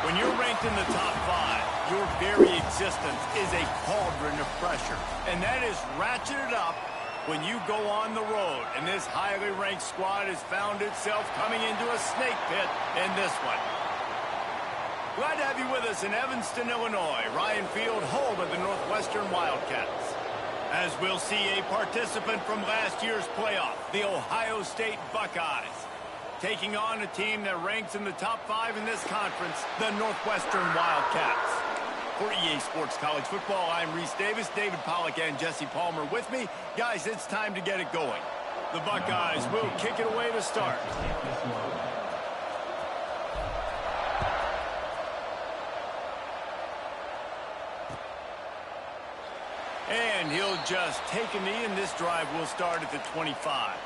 When you're ranked in the top 5, your very existence is a cauldron of pressure. And that is ratcheted up when you go on the road. And this highly ranked squad has found itself coming into a snake pit in this one. Glad to have you with us in Evanston, Illinois. Ryan Field, home of the Northwestern Wildcats. As we'll see a participant from last year's playoff, the Ohio State Buckeyes, taking on a team that ranks in the top 5 in this conference, the Northwestern Wildcats. For EA Sports College Football, I'm Reese Davis, David Pollack, and Jesse Palmer with me. Guys, it's time to get it going. The Buckeyes will kick it away to start. And he'll just take a knee, and this drive will start at the 25.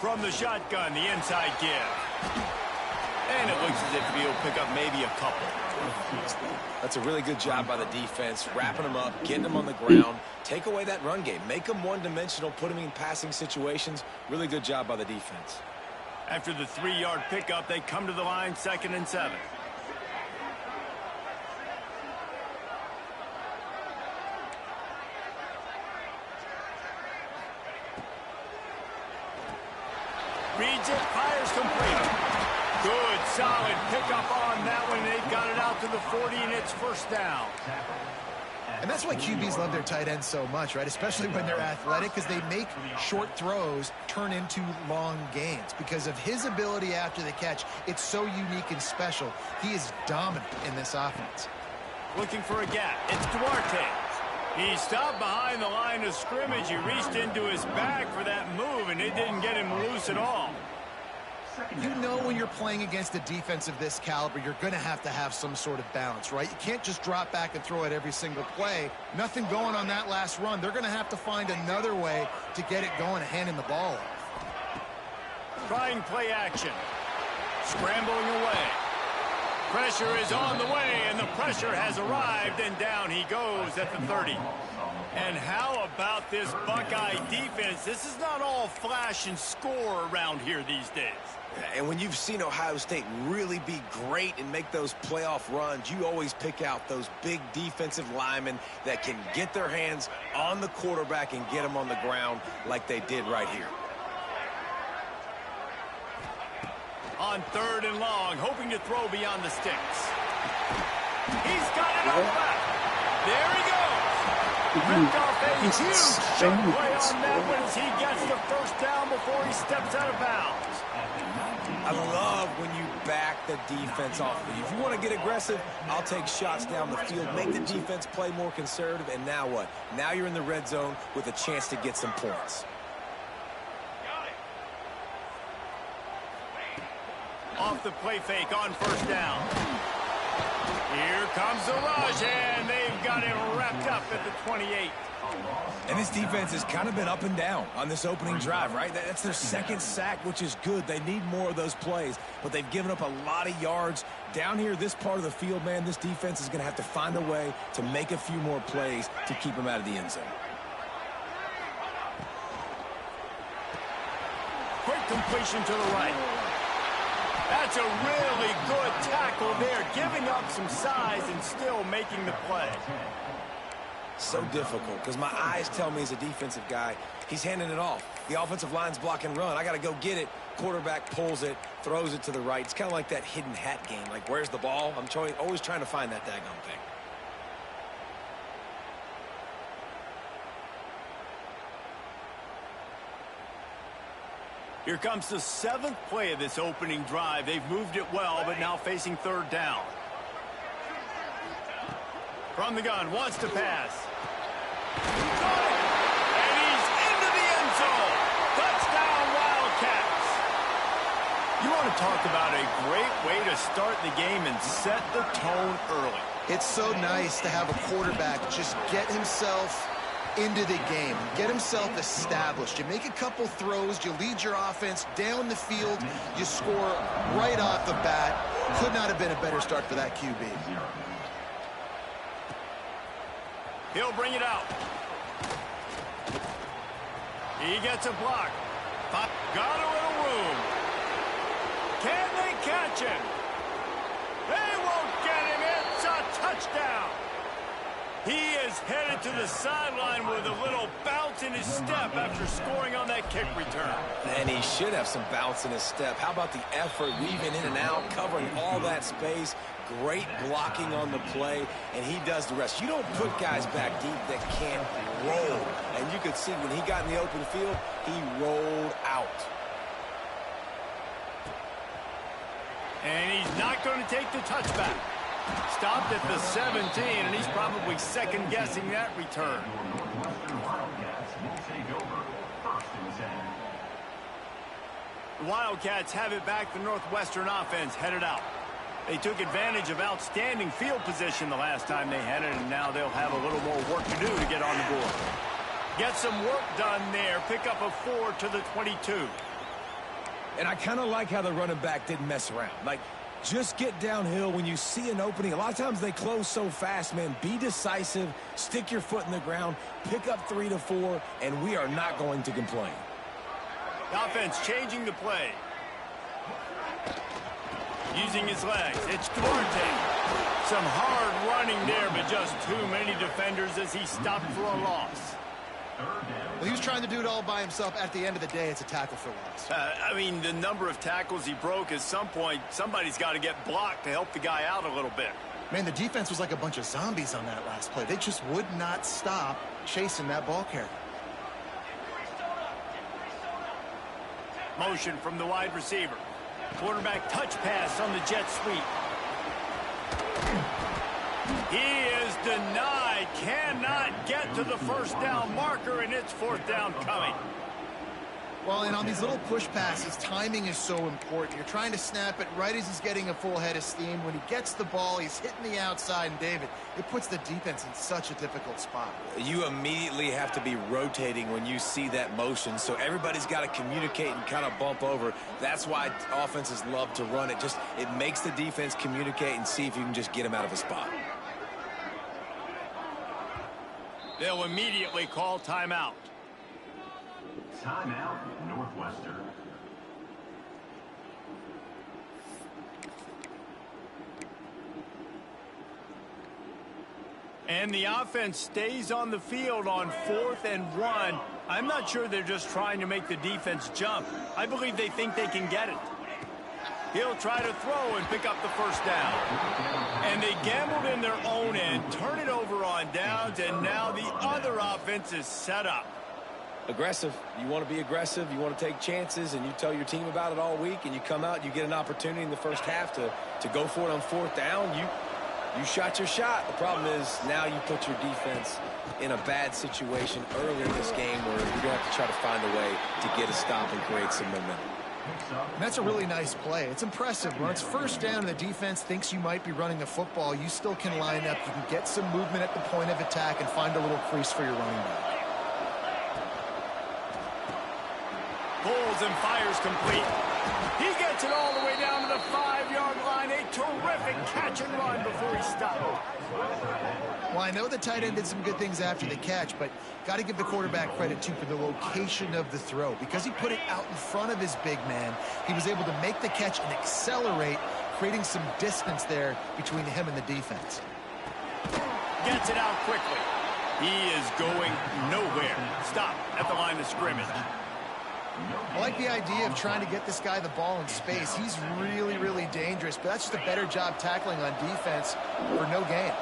From the shotgun, the inside give. And it looks as if he'll pick up maybe a couple. That's a really good job by the defense, wrapping them up, getting them on the ground. Take away that run game. Make them one-dimensional, put them in passing situations. Really good job by the defense. After the 3-yard pickup, they come to the line, 2nd and 7. Reads it, fires complete. Good, solid pickup on that one. They've got it out to the 40, and it's first down. And that's why QBs love their tight ends so much, right? Especially when they're athletic, because they make short throws turn into long gains. Because of his ability after the catch, it's so unique and special. He is dominant in this offense. Looking for a gap. It's Duarte. He stopped behind the line of scrimmage. He reached into his bag for that move, and it didn't get him loose at all. You know when you're playing against a defense of this caliber, you're going to have some sort of balance, right? You can't just drop back and throw it every single play. Nothing going on that last run. They're going to have to find another way to get it going, handing the ball off. Trying play action. Scrambling away. Pressure is on the way, and the pressure has arrived, and down he goes at the 30. And how about this Buckeye defense? This is not all flash and score around here these days. And when you've seen Ohio State really be great and make those playoff runs, you always pick out those big defensive linemen that can get their hands on the quarterback and get him on the ground like they did right here. On 3rd and long, hoping to throw beyond the sticks. He's got it up back. There he goes. Ripped off a huge jump play on that one as he gets the first down before he steps out of bounds. I love when you back the defense off. If you want to get aggressive, I'll take shots down the field, make the defense play more conservative, and now what? Now you're in the red zone with a chance to get some points. Off the play fake on first down. Here comes the rush, and they've got him wrapped up at the 28. And this defense has kind of been up and down on this opening drive, right? That's their 2nd sack, which is good. They need more of those plays, but they've given up a lot of yards. Down here, this part of the field, man, this defense is going to have to find a way to make a few more plays to keep them out of the end zone. Quick completion to the right. That's a really good tackle there, giving up some size and still making the play. So difficult because my eyes tell me as a defensive guy, he's handing it off. The offensive line's block and run. I got to go get it. Quarterback pulls it, throws it to the right. It's kind of like that hidden hat game. Like, where's the ball? I'm always trying to find that daggone thing. Here comes the 7th play of this opening drive. They've moved it well, but now facing 3rd down. From the gun, wants to pass. And he's into the end zone. Touchdown, Wildcats. You want to talk about a great way to start the game and set the tone early. It's so nice to have a quarterback just get himself into the game, get himself established. You make a couple throws, you lead your offense down the field, you score right off the bat. Could not have been a better start for that QB. He'll bring it out. He gets a block. Got a little room. Can they catch him? They won't get him. It's a touchdown. He is headed to the sideline with a little bounce in his step after scoring on that kick return. And he should have some bounce in his step. How about the effort, weaving in and out, covering all that space, great blocking on the play, and he does the rest. You don't put guys back deep that can't roll. And you could see when he got in the open field, he rolled out. And he's not going to take the touchback. Stopped at the 17, and he's probably second-guessing that return. The Wildcats have it back. The Northwestern offense headed out. They took advantage of outstanding field position the last time they had it, and now they'll have a little more work to do to get on the board. Get some work done there. Pick up a 4 to the 22. And I kind of like how the running back didn't mess around. Like, just get downhill when you see an opening. A lot of times they close so fast, man. Be decisive, stick your foot in the ground, pick up 3 to 4, and we are not going to complain. The offense changing the play. Using his legs. It's Duarte. Some hard running there, but just too many defenders as he stopped for a loss. Well, he was trying to do it all by himself. At the end of the day, it's a tackle for loss. I mean, the number of tackles he broke, at some point, somebody's got to get blocked to help the guy out a little bit. Man, the defense was like a bunch of zombies on that last play. They just would not stop chasing that ball carrier. Motion from the wide receiver. Quarterback touch pass on the jet sweep. He is denied. Cannot get to the first down marker, and it's fourth down coming. Well, and on these little push passes, timing is so important. You're trying to snap it right as he's getting a full head of steam. When he gets the ball, he's hitting the outside, and David, it puts the defense in such a difficult spot. You immediately have to be rotating when you see that motion, so everybody's got to communicate and kind of bump over. That's why offenses love to run it. Just, it makes the defense communicate and see if you can just get him out of a spot. They'll immediately call timeout. Timeout, Northwestern. And the offense stays on the field on 4th and 1. I'm not sure they're just trying to make the defense jump. I believe they think they can get it. He'll try to throw and pick up the first down. And they gambled in their own end, turn it over on downs, and now the other offense is set up. Aggressive. You want to be aggressive. You want to take chances, and you tell your team about it all week, and you come out and you get an opportunity in the first half to go for it on 4th down. You shot your shot. The problem is now you put your defense in a bad situation early in this game where you're going to have to try to find a way to get a stop and create some momentum. And that's a really nice play. It's impressive. When it's first down and the defense thinks you might be running the football, you still can line up. You can get some movement at the point of attack and find a little crease for your running back. Pulls and fires complete. He gets it all the way down to the 5-yard line. A terrific catch and run before he stopped. Well, I know the tight end did some good things after the catch, but got to give the quarterback credit, too, for the location of the throw. Because he put it out in front of his big man, he was able to make the catch and accelerate, creating some distance there between him and the defense. Gets it out quickly. He is going nowhere. Stop at the line of scrimmage. I like the idea of trying to get this guy the ball in space. He's really, really dangerous, but that's just a better job tackling on defense for no gain.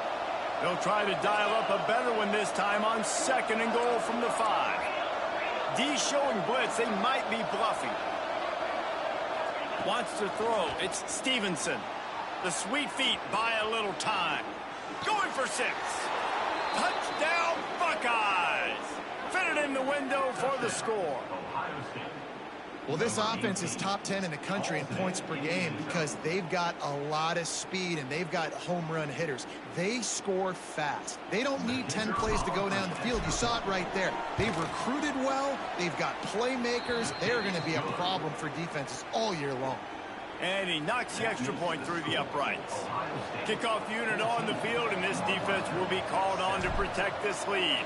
They'll try to dial up a better one this time on 2nd and goal from the 5. D showing blitz. They might be bluffing. Wants to throw. It's Stevenson. The sweet feet buy a little time. Going for 6. Touchdown Buckeyes. Fitted in the window for the score. Well, this offense is top 10 in the country in points per game because they've got a lot of speed and they've got home run hitters. They score fast. They don't need 10 plays to go down the field. You saw it right there. They've recruited well. They've got playmakers. They're going to be a problem for defenses all year long. And he knocks the extra point through the uprights. Kickoff unit on the field, and this defense will be called on to protect this lead.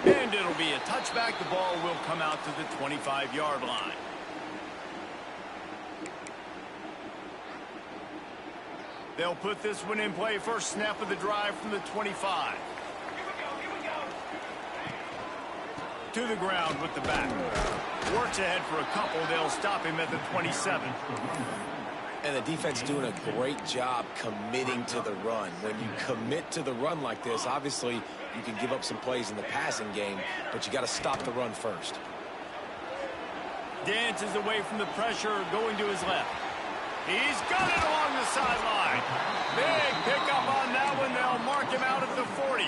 And it'll be a touchback. The ball will come out to the 25-yard line. They'll put this one in play. First snap of the drive from the 25. To the ground with the back. Works ahead for a couple. They'll stop him at the 27. And the defense doing a great job committing to the run. When you commit to the run like this, obviously you can give up some plays in the passing game, but you got to stop the run first. Dances away from the pressure, going to his left. He's got it along the sideline. Big pickup on that one. They'll mark him out at the 40.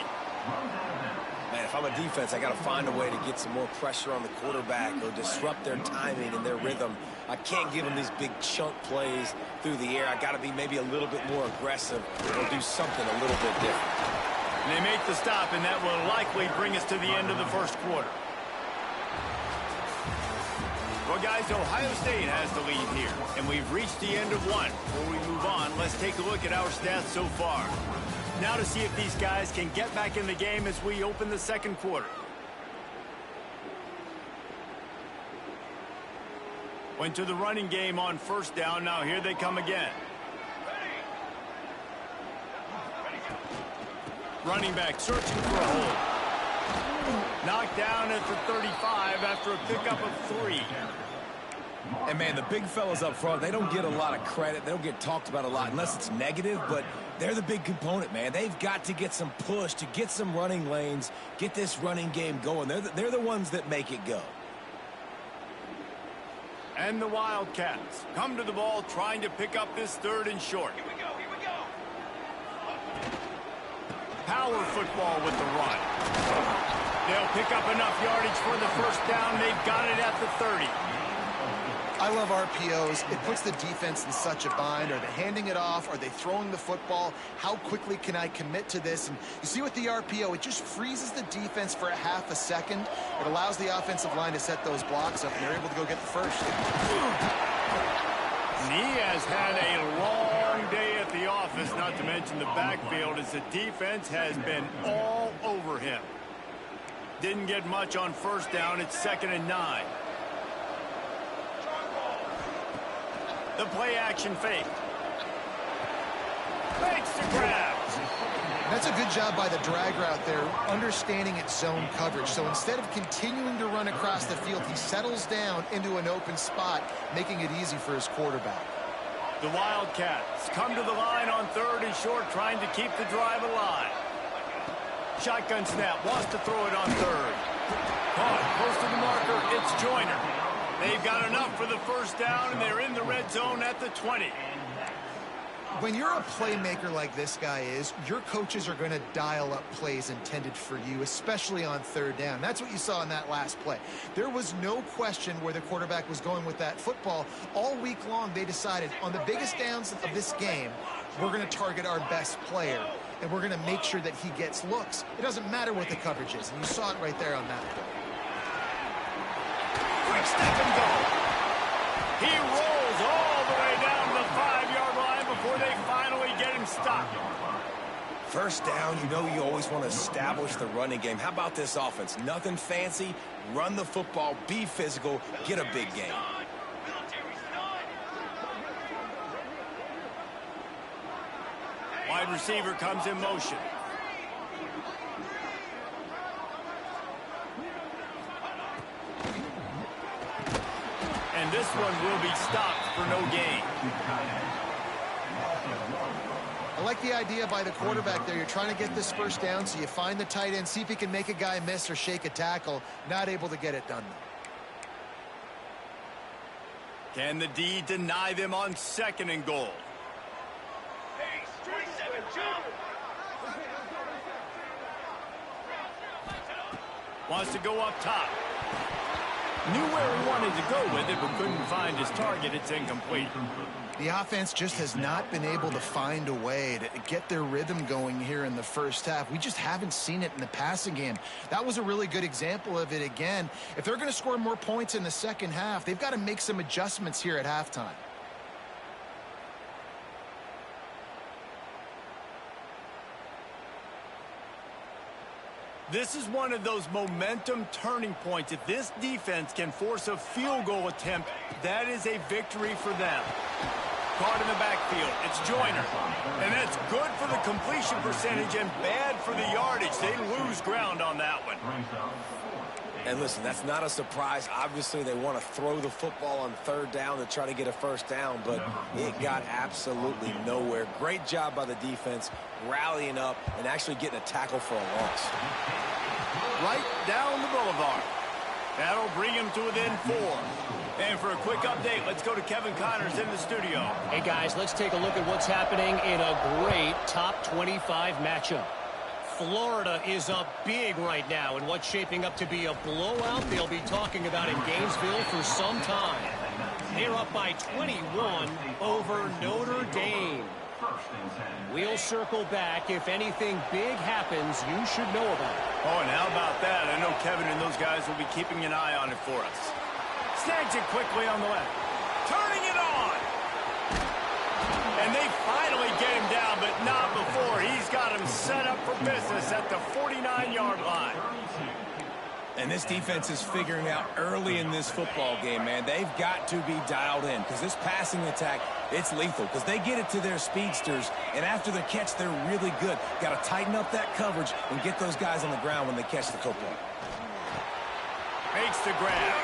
Man, if I'm a defense, I got to find a way to get some more pressure on the quarterback or disrupt their timing and their rhythm. I can't give them these big chunk plays through the air. I got to be maybe a little bit more aggressive or do something a little bit different. And they make the stop, and that will likely bring us to the end of the first quarter. Well, guys, Ohio State has the lead here, and we've reached the end of one. Before we move on, let's take a look at our stats so far. Now to see if these guys can get back in the game as we open the second quarter. Went to the running game on first down. Now here they come again. Running back searching for a hole. Knocked down at the 35 after a pickup of 3. And, man, the big fellas up front, they don't get a lot of credit. They don't get talked about a lot unless it's negative, but they're the big component, man. They've got to get some push to get some running lanes, get this running game going. They're the ones that make it go. And the Wildcats come to the ball trying to pick up this third and short. Here we go, here we go. Power football with the run. They'll pick up enough yardage for the first down. They've got it at the 30. I love RPOs. It puts the defense in such a bind. Are they handing it off? Are they throwing the football? How quickly can I commit to this? And you see with the RPO, it just freezes the defense for a half a second. It allows the offensive line to set those blocks up, and they're able to go get the first. And he has had a long day at the office, not to mention the backfield, as the defense has been all over him. Didn't get much on first down. It's 2nd and 9. The play action fake. Fakes the grab. That's a good job by the drag route there, understanding its zone coverage. So instead of continuing to run across the field, he settles down into an open spot, making it easy for his quarterback. The Wildcats come to the line on 3rd and short, trying to keep the drive alive. Shotgun snap, wants to throw it on 3rd. Caught, close to the marker, it's Joyner. They've got enough for the first down, and they're in the red zone at the 20. When you're a playmaker like this guy is, your coaches are going to dial up plays intended for you, especially on 3rd down. That's what you saw in that last play. There was no question where the quarterback was going with that football. All week long, they decided on the biggest downs of this game, we're going to target our best player, and we're going to make sure that he gets looks. It doesn't matter what the coverage is, and you saw it right there on that play. Quick step and go. He rolls all the way down the 5-yard line before they finally get him stopped. First down, you know you always want to establish the running game. How about this offense? Nothing fancy. Run the football, be physical, get a big game. Wide receiver comes in motion. And this one will be stopped for no gain. I like the idea by the quarterback there. You're trying to get this first down, so you find the tight end, see if he can make a guy miss or shake a tackle. Not able to get it done, though. Can the D deny them on 2nd and goal? Wants to go up top. Knew where he wanted to go with it, but couldn't find his target. It's incomplete. The offense just has not been able to find a way to get their rhythm going here in the first half. We just haven't seen it in the passing game. That was a really good example of it again. If they're going to score more points in the second half, they've got to make some adjustments here at halftime. This is one of those momentum turning points. If this defense can force a field goal attempt, that is a victory for them. Caught in the backfield. It's Joyner. And that's good for the completion percentage and bad for the yardage. They lose ground on that one. And listen, that's not a surprise. Obviously, they want to throw the football on third down to try to get a first down, but it got absolutely nowhere. Great job by the defense rallying up and actually getting a tackle for a loss. Right down the boulevard. That'll bring him to within 4. And for a quick update, let's go to Kevin Connors in the studio. Hey, guys, let's take a look at what's happening in a great top 25 matchup. Florida is up big right now in what's shaping up to be a blowout they'll be talking about in Gainesville for some time. They're up by 21 over Notre Dame. We'll circle back. If anything big happens, you should know about it. Oh, and how about that? I know Kevin and those guys will be keeping an eye on it for us. Snags it quickly on the left. Turning it on. And they finally get him down, but not before. He's got him set up for business at the 49-yard line. And this defense is figuring out early in this football game, man. They've got to be dialed in because this passing attack, it's lethal because they get it to their speedsters, and after the catch, they're really good. Got to tighten up that coverage and get those guys on the ground when they catch the football. Makes the grab.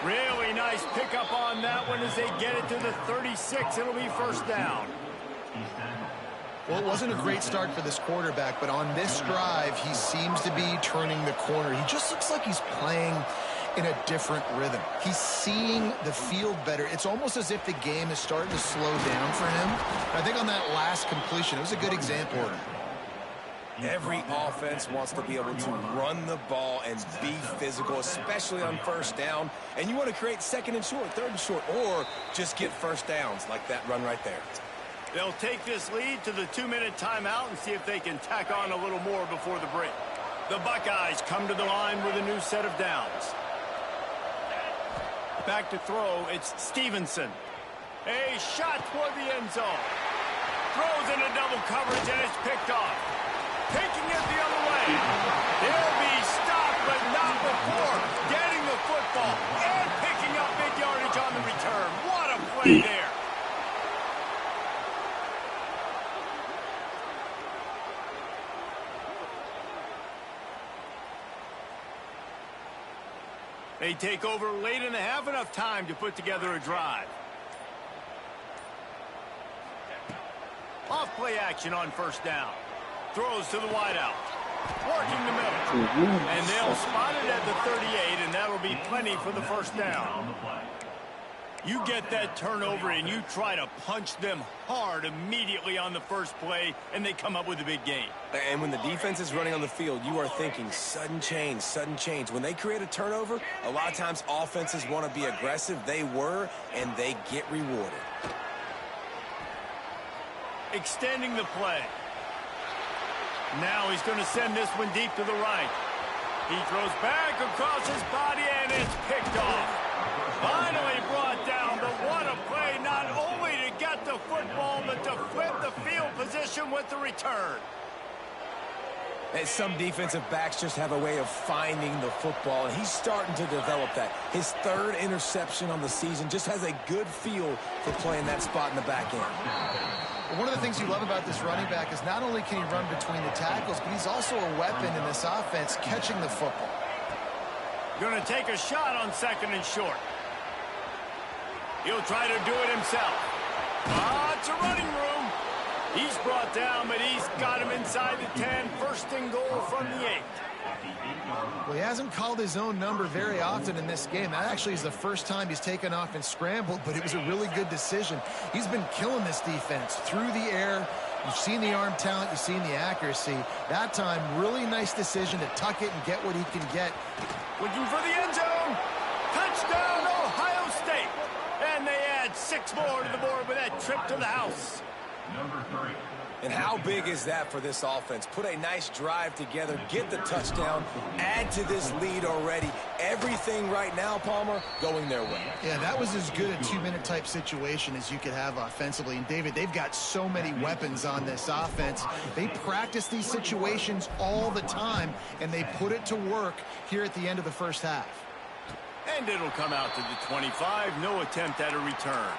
Really nice pickup on that one as they get it to the 36. It'll be first down. Well, it wasn't a great start for this quarterback, but on this drive, he seems to be turning the corner. He just looks like he's playing in a different rhythm. He's seeing the field better. It's almost as if the game is starting to slow down for him. I think on that last completion, it was a good example. Every offense wants to be able to run the ball and be physical, especially on first down. And you want to create second and short, third and short, or just get first downs like that run right there. They'll take this lead to the 2-minute timeout and see if they can tack on a little more before the break. The Buckeyes come to the line with a new set of downs. Back to throw, it's Stevenson. A shot toward the end zone. Throws into double coverage and it's picked off. Taking it the other way. He'll be stopped, but not before getting the football and picking up big yardage on the return. What a play there. They take over late and have enough time to put together a drive. Off play action on first down. Throws to the wideout. Working the middle. And they'll spot it at the 38, and that'll be plenty for the first down. You get that turnover, and you try to punch them hard immediately on the first play, and they come up with a big gain. And when the defense is running on the field, you are thinking sudden change, sudden change. When they create a turnover, a lot of times offenses want to be aggressive. They were, and they get rewarded. Extending the play. Now he's going to send this one deep to the right. He throws back across his body, and it's picked off. Finally brought down, but what a play, not only to get the football, but to flip the field position with the return. And some defensive backs just have a way of finding the football, and he's starting to develop that. His third interception on the season just has a good feel for playing that spot in the back end. One of the things you love about this running back is not only can he run between the tackles, but he's also a weapon in this offense catching the football. Going to take a shot on second and short. He'll try to do it himself. It's a running room. He's brought down, but he's got him inside the 10. First and goal from the 8. Well, he hasn't called his own number very often in this game. That actually is the first time he's taken off and scrambled, but it was a really good decision. He's been killing this defense through the air. You've seen the arm talent. You've seen the accuracy. That time, really nice decision to tuck it and get what he can get. Looking for the end zone. Touchdown, Ohio State. And they add 6 more to the board with that trip to the house. Number 3. And how big is that for this offense? Put a nice drive together, get the touchdown, add to this lead already. Everything right now, Palmer, going their way. Yeah, that was as good a 2-minute type situation as you could have offensively. And, David, they've got so many weapons on this offense. They practice these situations all the time, and they put it to work here at the end of the first half. And it'll come out to the 25. No attempt at a return.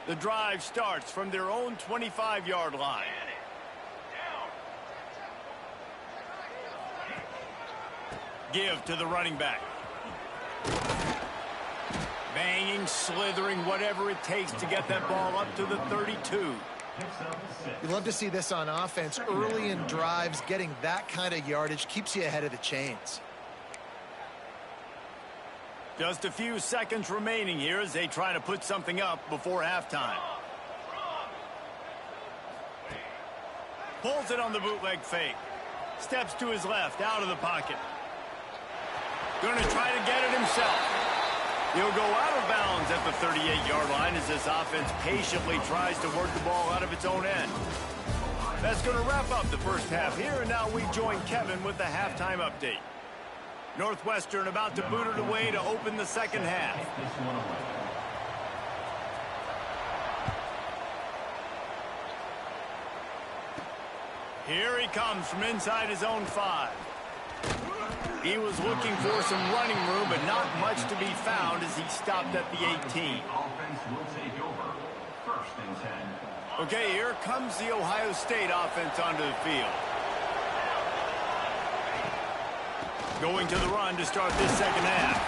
The drive starts from their own 25-yard line. Give to the running back. Banging, slithering, whatever it takes to get that ball up to the 32. You love to see this on offense. Early in drives, getting that kind of yardage keeps you ahead of the chains. Just a few seconds remaining here as they try to put something up before halftime. Pulls it on the bootleg fake. Steps to his left, out of the pocket. Going to try to get it himself. He'll go out of bounds at the 38-yard line as this offense patiently tries to work the ball out of its own end. That's going to wrap up the first half here, and now we join Kevin with the halftime update. Northwestern about to boot it away to open the second half. Here he comes from inside his own 5. He was looking for some running room, but not much to be found as he stopped at the 18. Okay, here comes the Ohio State offense onto the field. Going to the run to start this second half.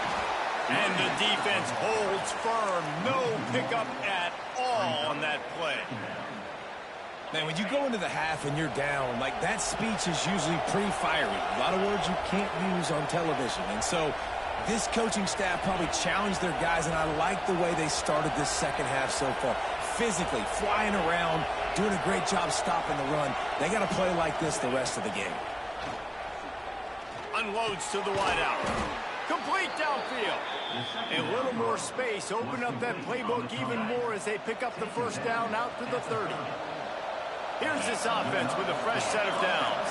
And the defense holds firm. No pickup at all on that play. Man, when you go into the half and you're down, like that speech is usually pretty fiery. A lot of words you can't use on television. And so this coaching staff probably challenged their guys, and I like the way they started this second half so far. Physically, flying around, doing a great job stopping the run. They got to play like this the rest of the game. Unloads to the wideout. Complete downfield. A little more space. Open up that playbook even more as they pick up the first down out to the 30. Here's this offense with a fresh set of downs.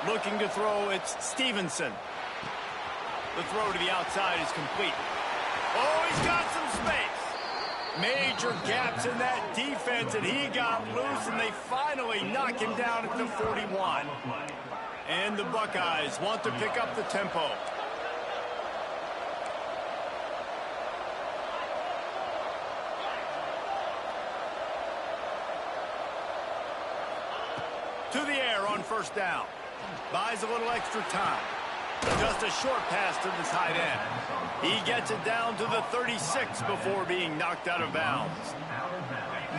Looking to throw, it's Stevenson. The throw to the outside is complete. Oh, he's got some space. Major gaps in that defense, and he got loose, and they finally knock him down at the 41. And the Buckeyes want to pick up the tempo. To the air on first down. Buys a little extra time. Just a short pass to the tight end. He gets it down to the 36 before being knocked out of bounds.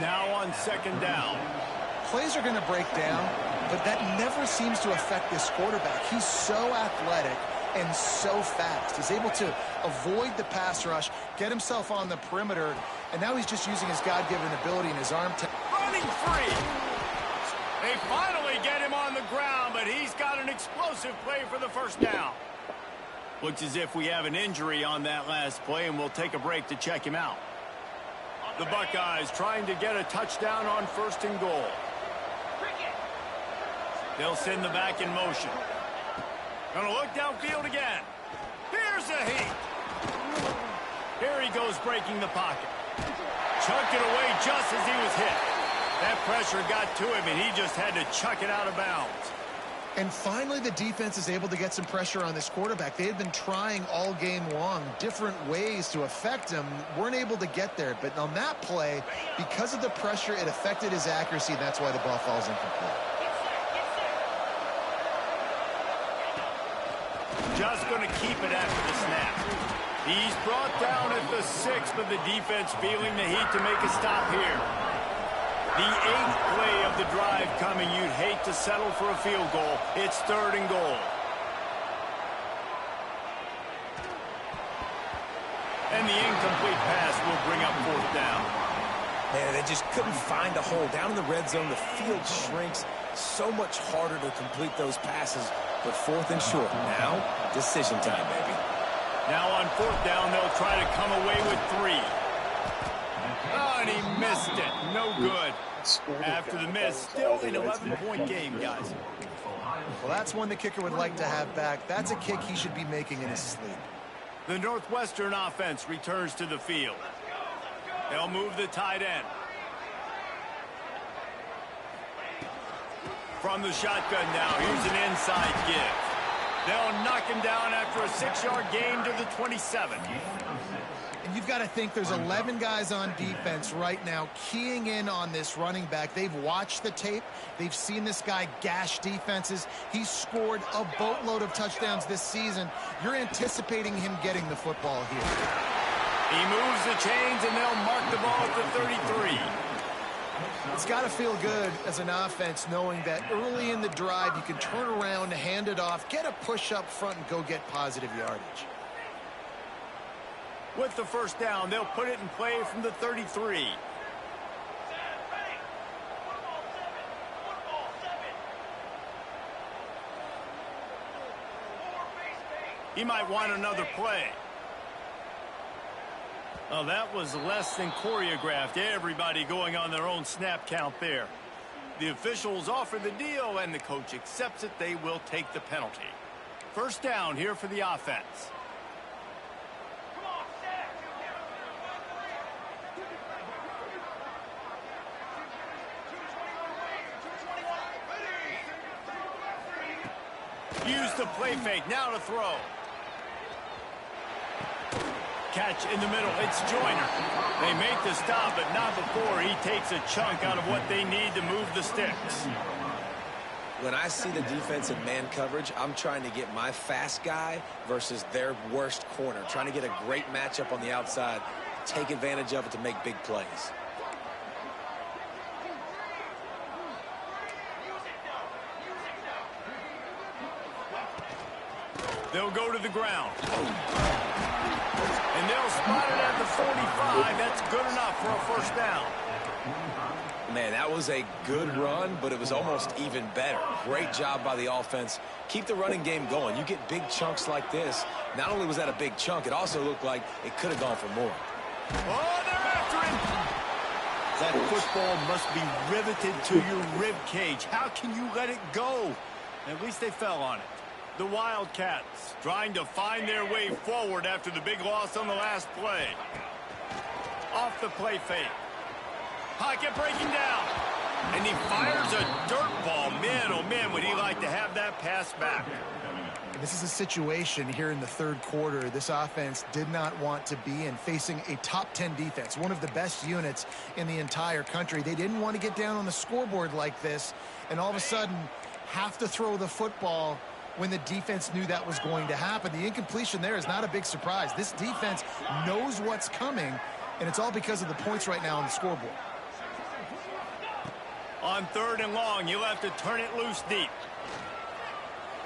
Now on second down. Plays are going to break down, but that never seems to affect this quarterback. He's so athletic and so fast. He's able to avoid the pass rush, get himself on the perimeter, and now he's just using his God-given ability in his arm. Running free. They finally get him on the ground, but he's got an explosive play for the first down. Looks as if we have an injury on that last play, and we'll take a break to check him out. The Buckeyes trying to get a touchdown on first and goal. They'll send the back in motion. Gonna look downfield again. Here's a heat. Here he goes breaking the pocket. Chucked it away just as he was hit. That pressure got to him, and he just had to chuck it out of bounds. And finally, the defense is able to get some pressure on this quarterback. They had been trying all game long different ways to affect him. Weren't able to get there. But on that play, because of the pressure, it affected his accuracy, and that's why the ball falls incomplete. Just going to keep it after the snap. He's brought down at the 6, but the defense feeling the heat to make a stop here. The 8th play of the drive coming. You'd hate to settle for a field goal. It's 3rd and goal. And the incomplete pass will bring up 4th down. Man, they just couldn't find a hole. Down in the red zone, the field shrinks. So much harder to complete those passes. But 4th and short. Now, decision time, baby. Now on 4th down, they'll try to come away with 3. Oh, and he missed it. No good. After the miss, still an 11-point game, guys. Well, that's one the kicker would like to have back. That's a kick he should be making in his sleep. The Northwestern offense returns to the field. They'll move the tight end. From the shotgun now, here's an inside give. They'll knock him down after a 6-yard gain to the 27. And you've got to think there's 11 guys on defense right now keying in on this running back. They've watched the tape. They've seen this guy gash defenses. He's scored a boatload of touchdowns this season. You're anticipating him getting the football here. He moves the chains, and they'll mark the ball at the 33. It's got to feel good as an offense knowing that early in the drive you can turn around, hand it off, get a push up front, and go get positive yardage. With the 1st down, they'll put it in play from the 33. He might want another play. Oh, that was less than choreographed. Everybody going on their own snap count there. The officials offer the deal, and the coach accepts it. They will take the penalty. 1st down here for the offense. Use the play fake. Now to throw. Catch in the middle. It's Joyner. They make the stop, but not before he takes a chunk out of what they need to move the sticks. When I see the defense in man coverage, I'm trying to get my fast guy versus their worst corner. Trying to get a great matchup on the outside. Take advantage of it to make big plays. They'll go to the ground. And they'll spot it at the 45. That's good enough for a 1st down. Man, that was a good run, but it was almost even better. Great job by the offense. Keep the running game going. You get big chunks like this. Not only was that a big chunk, it also looked like it could have gone for more. Oh, they're after him. That football must be riveted to your rib cage. How can you let it go? At least they fell on it. The Wildcats trying to find their way forward after the big loss on the last play. Off the play fake. Pocket breaking down. And he fires a dirt ball. Man, oh man, would he like to have that pass back. This is a situation here in the 3rd quarter this offense did not want to be in, facing a top 10 defense, one of the best units in the entire country. They didn't want to get down on the scoreboard like this and all of a sudden have to throw the football when the defense knew that was going to happen. The incompletion there is not a big surprise. This defense knows what's coming, and it's all because of the points right now on the scoreboard. On 3rd and long, you'll have to turn it loose deep.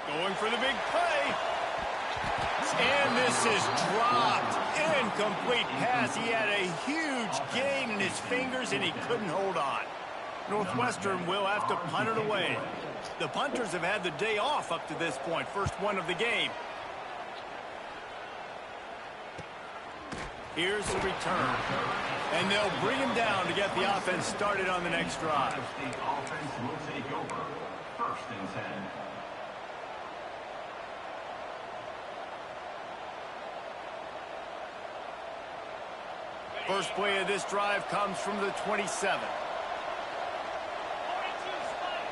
Going for the big play. And this is dropped. Incomplete pass. He had a huge gain in his fingers, and he couldn't hold on. Northwestern will have to punt it away. The punters have had the day off up to this point. First one of the game. Here's the return. And they'll bring him down to get the offense started on the next drive. The offense will take over. 1st and 10. First play of this drive comes from the 27.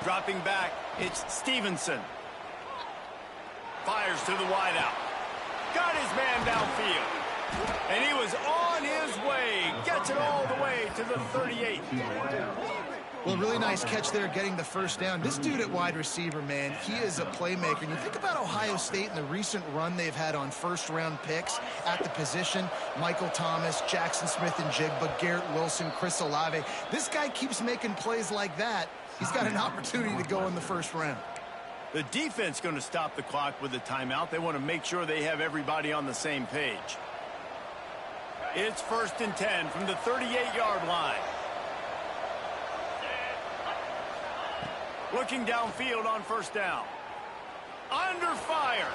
Dropping back, it's Stevenson. Fires to the wideout. Got his man downfield. And he was on his way. Gets it all the way to the 38. Well, really nice catch there, getting the first down. This dude at wide receiver, man, he is a playmaker. And you think about Ohio State and the recent run they've had on first-round picks at the position. Michael Thomas, Jackson Smith and Jigba, Garrett Wilson, Chris Olave. This guy keeps making plays like that. He's got an opportunity to go in the first round. The defense going to stop the clock with the timeout. They want to make sure they have everybody on the same page. It's 1st and 10 from the 38-yard line. Looking downfield on first down. Under fire.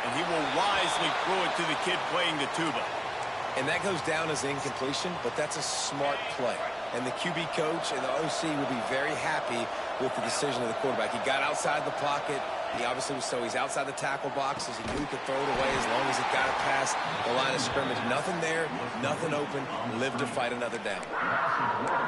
And he will wisely throw it to the kid playing the tuba. And that goes down as incompletion, but that's a smart play. And the QB coach and the OC will be very happy with the decision of the quarterback. He got outside the pocket. He obviously was he's outside the tackle boxes. He knew he could throw it away as long as he got it past the line of scrimmage. Nothing there, nothing open. Live to fight another down.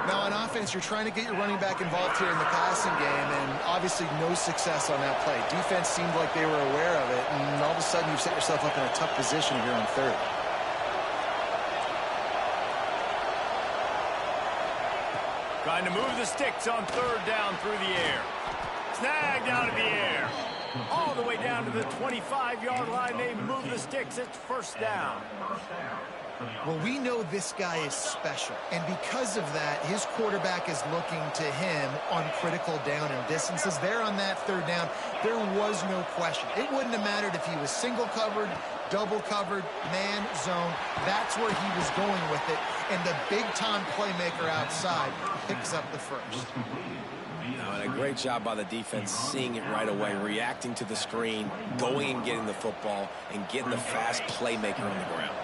Now on offense, you're trying to get your running back involved here in the passing game, and obviously no success on that play. Defense seemed like they were aware of it, and all of a sudden you've set yourself up in a tough position here on third. Trying to move the sticks on third down through the air. Snagged out of the air. All the way down to the 25-yard line. They move the sticks. It's first down. Well, we know this guy is special, and because of that, his quarterback is looking to him on critical down and distances. There on that third down, there was no question. It wouldn't have mattered if he was single covered, double covered, man, zone. That's where he was going with it, and the big-time playmaker outside picks up the first. And a great job by the defense seeing it right away, reacting to the screen, going and getting the football, and getting the fast playmaker on the ground.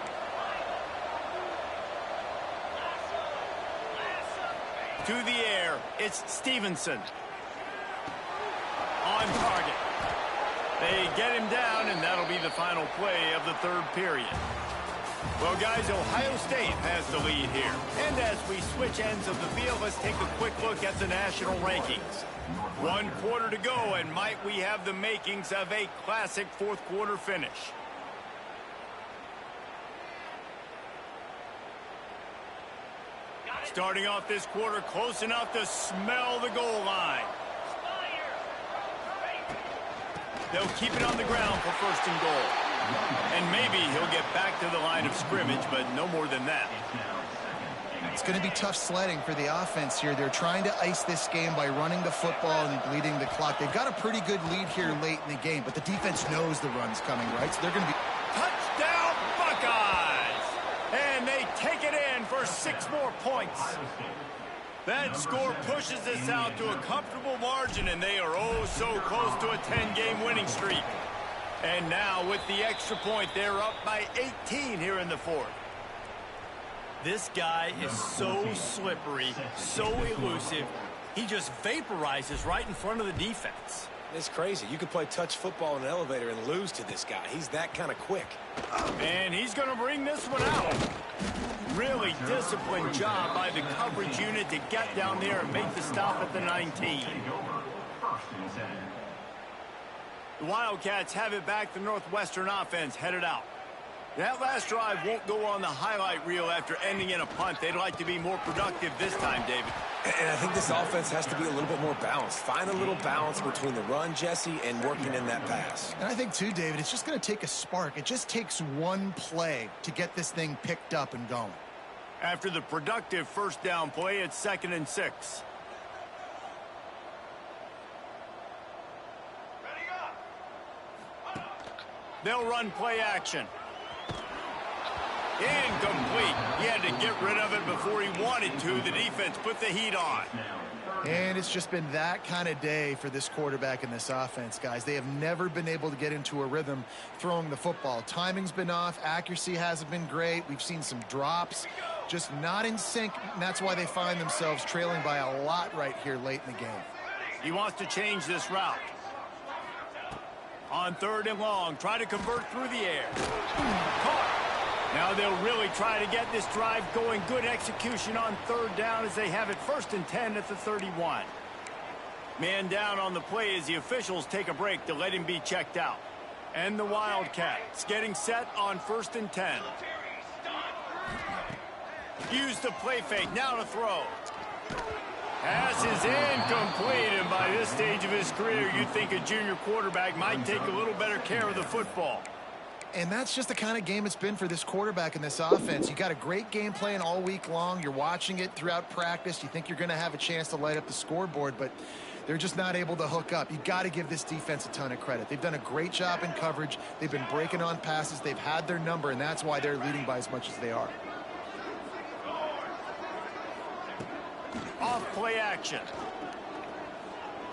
To the air, it's Stevenson. On target. They get him down, and that'll be the final play of the third period. Well, guys, Ohio State has the lead here. And as we switch ends of the field, let's take a quick look at the national rankings. 1 quarter to go, and might we have the makings of a classic fourth quarter finish. Starting off this quarter close enough to smell the goal line. They'll keep it on the ground for first and goal. And maybe he'll get back to the line of scrimmage, but no more than that. It's going to be tough sledding for the offense here. They're trying to ice this game by running the football and bleeding the clock. They've got a pretty good lead here late in the game, but the defense knows the run's coming, right? So they're going to be... Touchdown, Buckeyes! And they take it in for 6 more points. That score pushes this out to a comfortable margin, and they are oh so close to a 10-game winning streak. And now with the extra point, they're up by 18 here in the fourth. This guy is so slippery, so elusive. He just vaporizes right in front of the defense. It's crazy. You could play touch football in an elevator and lose to this guy. He's that kind of quick. And he's going to bring this one out. Really disciplined job by the coverage unit to get down there and make the stop at the 19. The Wildcats have it back. The Northwestern offense headed out. That last drive won't go on the highlight reel after ending in a punt. They'd like to be more productive this time, David. And I think this offense has to be a little bit more balanced. Find a little balance between the run, Jesse, and working in that pass. And I think, too, David, it's just going to take a spark. It just takes one play to get this thing picked up and going. After the productive first down play, it's 2nd and 6. They'll run play action. Incomplete. He had to get rid of it before he wanted to. The defense put the heat on. And it's just been that kind of day for this quarterback and this offense, guys. They have never been able to get into a rhythm throwing the football. Timing's been off. Accuracy hasn't been great. We've seen some drops. Just not in sync, and that's why they find themselves trailing by a lot right here late in the game. He wants to change this route. On 3rd and long, try to convert through the air. Caught. Now they'll really try to get this drive going. Good execution on 3rd down as they have it 1st and 10 at the 31. Man down on the play as the officials take a break to let him be checked out. And the Wildcats getting set on 1st and 10. Use the play fake. Now to throw. Pass is incomplete, and by this stage of his career, you'd think a junior quarterback might take a little better care of the football. And that's just the kind of game it's been for this quarterback in this offense. You got a great game plan all week long. You're watching it throughout practice. You think you're going to have a chance to light up the scoreboard, but they're just not able to hook up. You got to give this defense a ton of credit. They've done a great job in coverage. They've been breaking on passes. They've had their number, and that's why they're leading by as much as they are. Off play action.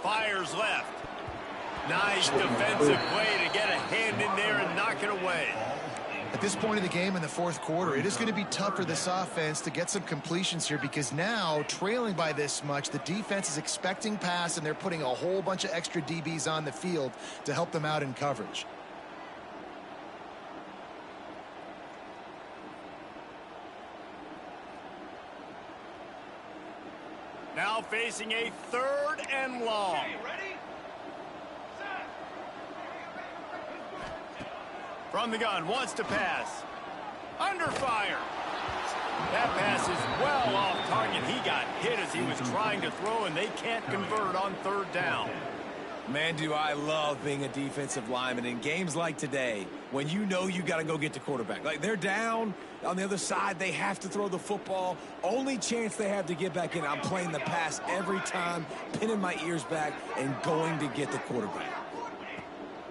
Fires left. Nice defensive play to get a hand in there and knock it away. At this point of the game in the fourth quarter, it is going to be tough for this offense to get some completions here because now, trailing by this much, the defense is expecting pass, and they're putting a whole bunch of extra DBs on the field to help them out in coverage. Now facing a 3rd and long. From the gun, wants to pass. Under fire. That pass is well off target. He got hit as he was trying to throw, and they can't convert on 3rd down. Man, do I love being a defensive lineman in games like today when you know you got to go get the quarterback. Like, they're down on the other side. They have to throw the football. Only chance they have to get back in. I'm playing the pass every time, pinning my ears back and going to get the quarterback.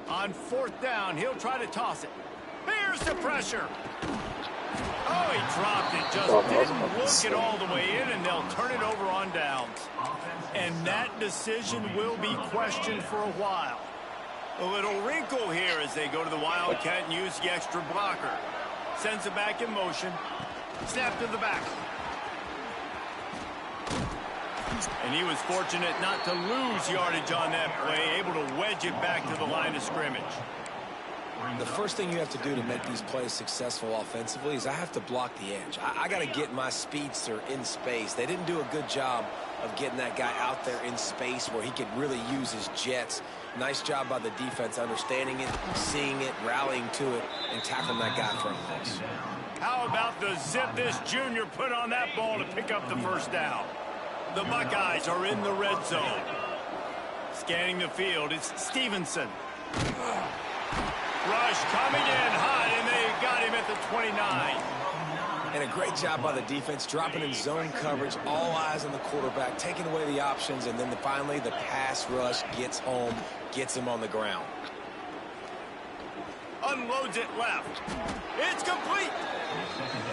On 4th down, he'll try to toss it. Here's the pressure. Oh, he dropped it. Just didn't look it all the way in, and they'll turn it over on downs. And that decision will be questioned for a while. A little wrinkle here as they go to the Wildcat and use the extra blocker. Sends it back in motion. Snap to the back. And he was fortunate not to lose yardage on that play, able to wedge it back to the line of scrimmage. The first thing you have to do to make these plays successful offensively is I have to block the edge. I got to get my speedster in space. They didn't do a good job of getting that guy out there in space where he could really use his jets. Nice job by the defense understanding it, seeing it, rallying to it, and tackling that guy from close. How about the zip this junior put on that ball to pick up the 1st down? The Buckeyes are in the red zone. Scanning the field, it's Stevenson. Rush coming in hot, and they got him at the 29. And a great job by the defense, dropping in zone coverage, all eyes on the quarterback, taking away the options, and then finally the pass rush gets home, gets him on the ground. Unloads it left. It's complete.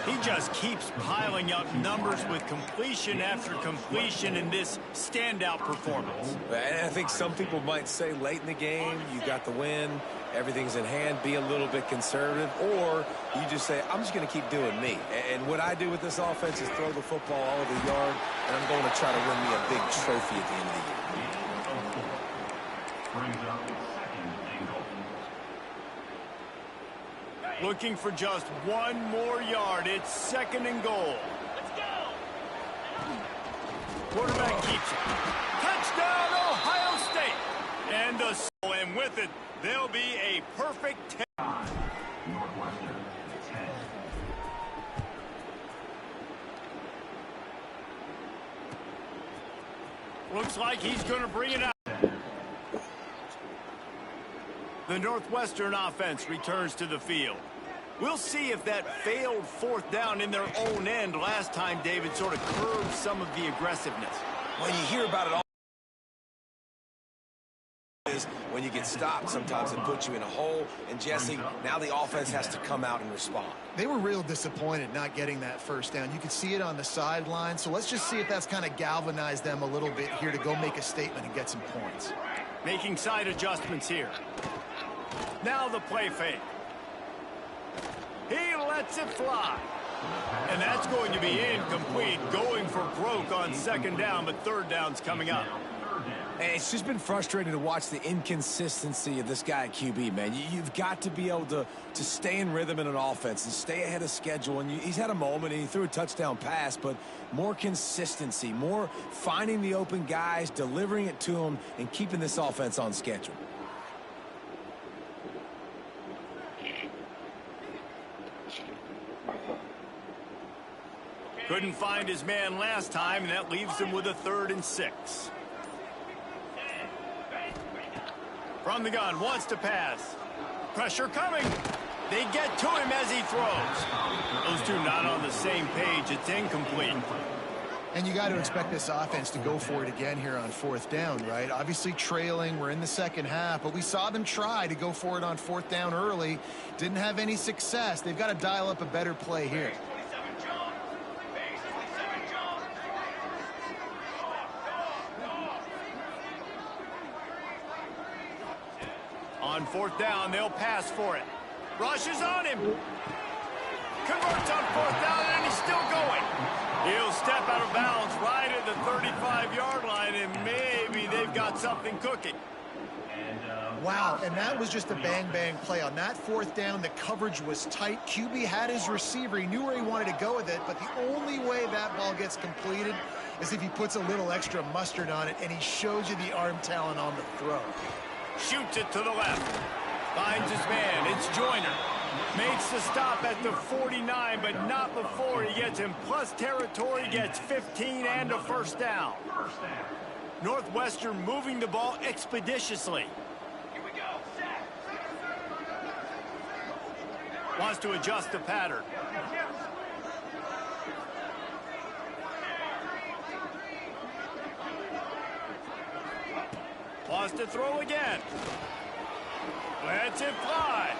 He just keeps piling up numbers with completion after completion in this standout performance. And I think some people might say late in the game, you got the win, everything's in hand, be a little bit conservative, or you just say, I'm just going to keep doing me. And what I do with this offense is throw the football all over the yard, and I'm going to try to win me a big trophy at the end of the year. Looking for just one more yard. It's 2nd and goal. Let's go. Quarterback keeps it. Touchdown, Ohio State. And with it, there'll be a perfect 10. Northwestern 10. Looks like he's going to bring it out. The Northwestern offense returns to the field. We'll see if that failed 4th down in their own end last time, David, sort of curbed some of the aggressiveness. Well, you hear about it all. When you get stopped, sometimes it puts you in a hole. And, Jesse, now the offense has to come out and respond. They were real disappointed not getting that 1st down. You could see it on the sideline. So let's just see if that's kind of galvanized them a little bit here to go make a statement and get some points. Making side adjustments here. Now the play fake. He lets it fly. And that's going to be incomplete, going for broke on 2nd down, but 3rd down's coming up. It's just been frustrating to watch the inconsistency of this guy at QB, man. You've got to be able to stay in rhythm in an offense and stay ahead of schedule. And he's had a moment, and he threw a touchdown pass, but more consistency, more finding the open guys, delivering it to them, and keeping this offense on schedule. Couldn't find his man last time, and that leaves him with a 3rd and 6. From the gun, wants to pass. Pressure coming. They get to him as he throws. Those two not on the same page. It's incomplete. And you got to expect this offense to go for it again here on 4th down, right? Obviously trailing. We're in the second half, but we saw them try to go for it on 4th down early. Didn't have any success. They've got to dial up a better play here. On 4th down, they'll pass for it. Rushes on him. Converts on 4th down, and he's still going. He'll step out of bounds right at the 35-yard line, and maybe they've got something cooking. Wow, and that was just a bang-bang play. On that 4th down, the coverage was tight. QB had his receiver. He knew where he wanted to go with it, but the only way that ball gets completed is if he puts a little extra mustard on it, and he shows you the arm talent on the throw. Shoots it to the left. Finds his man. It's Joyner. Makes the stop at the 49, but not before he gets him. Plus territory, gets 15 and a 1st down. Northwestern moving the ball expeditiously. Here we go. Wants to adjust the pattern. Wants to throw again. Lets it fly.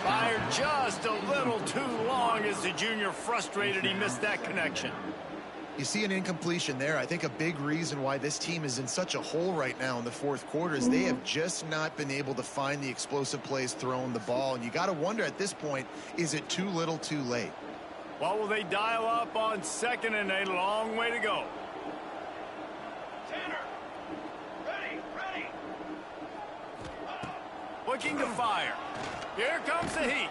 Fired just a little too long as the junior frustrated he missed that connection. You see an incompletion there. I think a big reason why this team is in such a hole right now in the 4th quarter is they have just not been able to find the explosive plays throwing the ball. And you got to wonder at this point, is it too little too late? What will they dial up on 2nd and a long way to go? Looking to fire. Here comes the Heat.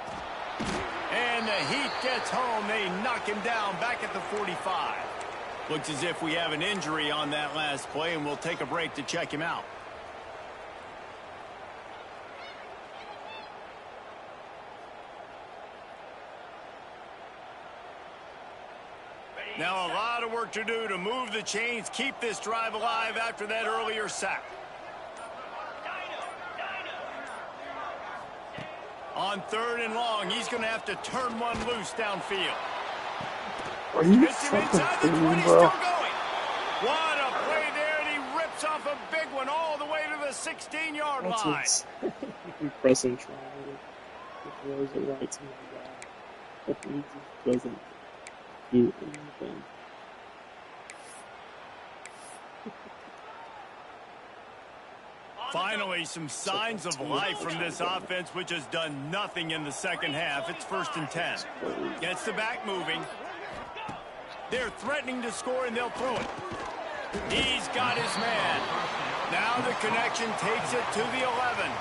And the Heat gets home. They knock him down back at the 45. Looks as if we have an injury on that last play, and we'll take a break to check him out. Now a lot of work to do to move the chains, keep this drive alive after that earlier sack. On 3rd and long, he's going to have to turn one loose downfield. Are you Gets him inside the 20, still going. What a play there, and he rips off a big one all the way to the 16-yard line. You pressing triangle. It throws it right to my guy. But he just doesn't do anything. Finally, some signs of life from this offense, which has done nothing in the second half. It's 1st and 10. Gets the back moving. They're threatening to score, and they'll throw it. He's got his man. Now the connection takes it to the 11.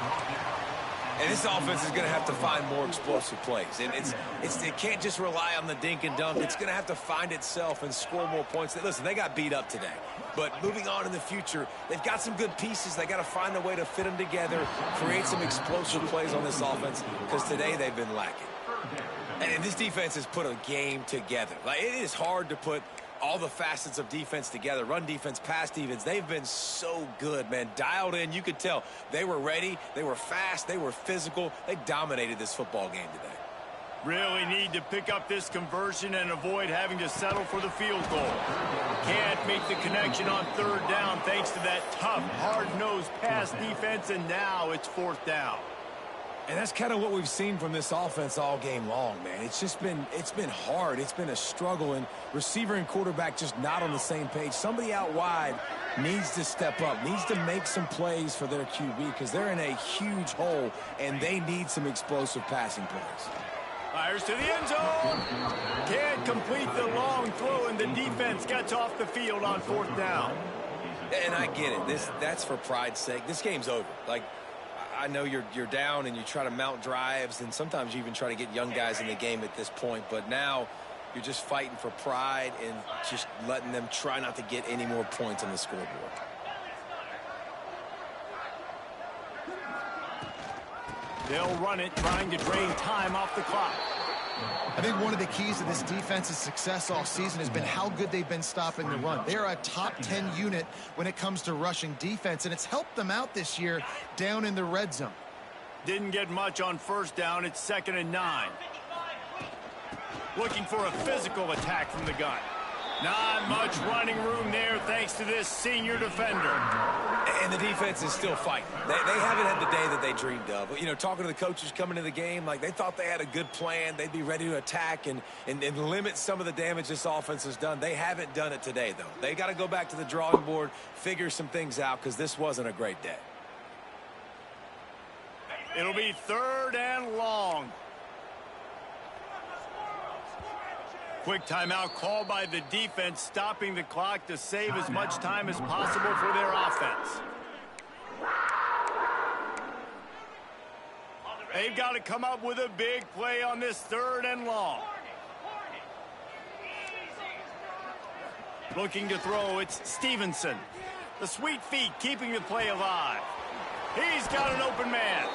And this offense is going to have to find more explosive plays. And it can't just rely on the dink and dunk. It's going to have to find itself and score more points. Listen, they got beat up today. But moving on in the future, they've got some good pieces. They got to find a way to fit them together, create some explosive plays on this offense, because today they've been lacking. And this defense has put a game together. Like, it is hard to put all the facets of defense together. Run defense, pass defense. They've been so good, man. Dialed in. You could tell they were ready. They were fast. They were physical. They dominated this football game today. Really need to pick up this conversion and avoid having to settle for the field goal. Can't make the connection on 3rd down thanks to that tough, hard-nosed pass defense, and now it's 4th down. And that's kind of what we've seen from this offense all game long, man. It's been hard. It's been a struggle, and receiver and quarterback just not on the same page. Somebody out wide needs to step up, needs to make some plays for their QB, because they're in a huge hole, and they need some explosive passing plays. Fires to the end zone. Can't complete the long throw, and the defense gets off the field on 4th down. And I get it. That's for pride's sake. This game's over. Like, I know you're down and you try to mount drives, and sometimes you even try to get young guys in the game at this point. But now you're just fighting for pride and just letting them try not to get any more points on the scoreboard. They'll run it, trying to drain time off the clock. I think one of the keys to this defense's success all season has been how good they've been stopping the run. They're a top 10 unit when it comes to rushing defense, and it's helped them out this year down in the red zone. Didn't get much on first down. It's 2nd and 9. Looking for a physical attack from the gun. Not much running room there thanks to this senior defender. And the defense is still fighting. They haven't had the day that they dreamed of. You know, talking to the coaches coming into the game, like they thought they had a good plan. They'd be ready to attack and limit some of the damage this offense has done. They haven't done it today, though. They got to go back to the drawing board, figure some things out, because this wasn't a great day. It'll be 3rd and long. Quick timeout called by the defense, stopping the clock to save as much time as possible for their offense. They've got to come up with a big play on this 3rd and long. Looking to throw, it's Stevenson. The sweet feet keeping the play alive. He's got an open man.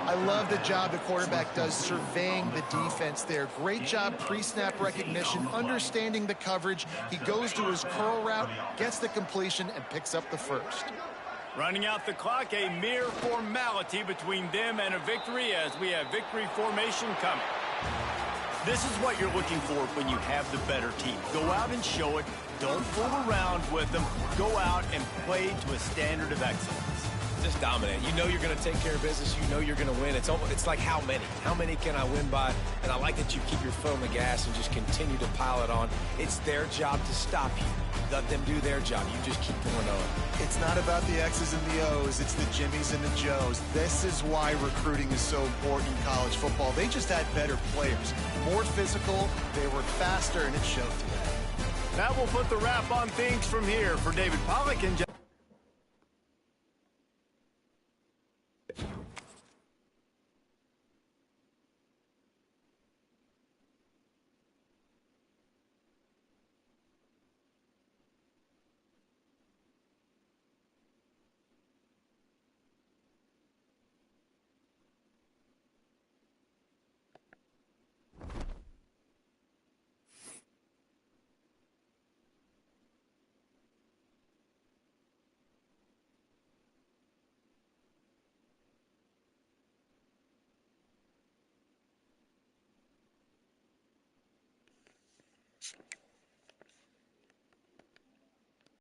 I love the job the quarterback does surveying the defense there. Great job pre-snap recognition, understanding the coverage. He goes to his curl route, gets the completion, and picks up the first. Running out the clock, a mere formality between them and a victory as we have victory formation coming. This is what you're looking for when you have the better team. Go out and show it. Don't fool around with them. Go out and play to a standard of excellence. Just dominate. You know you're going to take care of business. You know you're going to win. It's like how many? How many can I win by? And I like that you keep your foot on the gas and just continue to pile it on. It's their job to stop you. Let them do their job. You just keep going on. It's not about the X's and the O's. It's the Jimmies and the Joes. This is why recruiting is so important in college football. They just had better players. More physical. They were faster, and it showed today. That will put the wrap on things from here. For David Pollack and